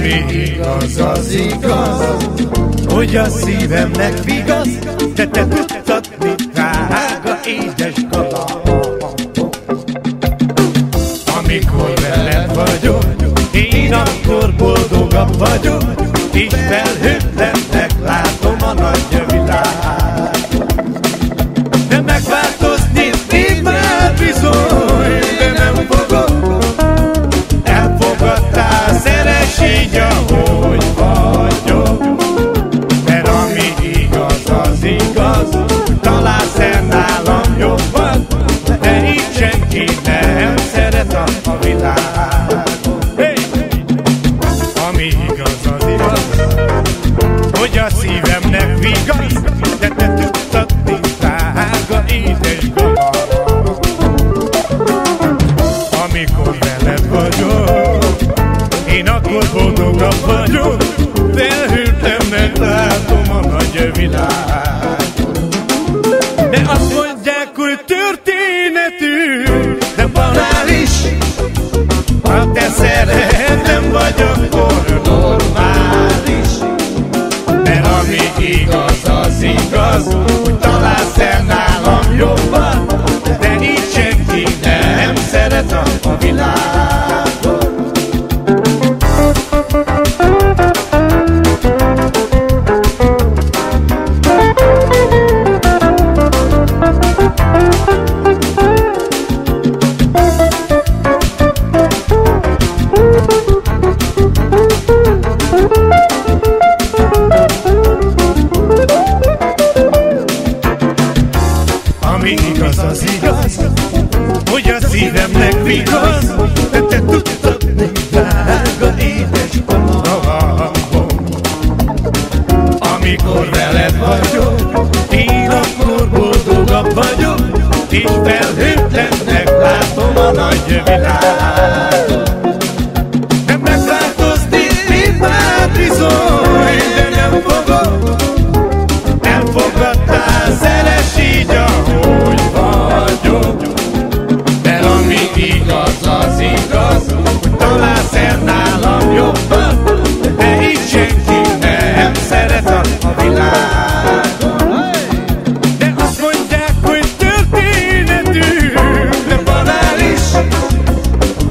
Ami igaz, az igaz, hogy a szívemnek vigasz, de te tudtad, mit drága édes galamb. Amikor veled vagyok, én akkor boldogabb vagyok, és felhőtlennek látom a nagy világot. De megváltozni én már bizony, de nem fogok. Elfogadtál, szeress így, ahogy vagyok. Mert ami igaz, az igaz, hogy találsz-e nálam jobban, de így senki nem szeret a világon. Hey! Ami igaz, az igaz, hogy a szívemnek vigasz, de te tudtad, mint drága édes galamb. Amikor veled vagyok, én akkor boldogabb vagyok, felhőtlennek látom a nagy világot. De azt mondják, hogy történetű, de banális, ha te szeretem vagy, akkor normális. Mert ami igaz, az igaz, hogy találsz-e nálam jobban, de így senki nem szeret a világon. Ami igaz, az igaz, hogy a szívemnek vigasz, de te tudtad, mint drága édes galambom. Amikor veled vagyok, én akkor boldogabb vagyok, és felhőtlennek látom a nagy világot. De megváltozni én már bizony, de nem fogok. Elfogadtál, szeress így, ahogy vagyok. Mert ami igaz, az igaz, hogy találsz-e nálam jobban, de így senki nem szeret a világon. De azt mondják, hogy történetű, de banális,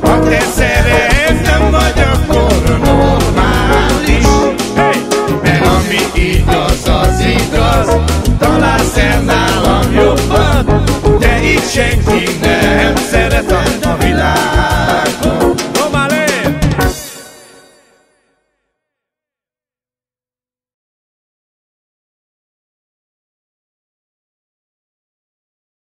ha te szeretem vagy, akkor normális. Mert ami igaz,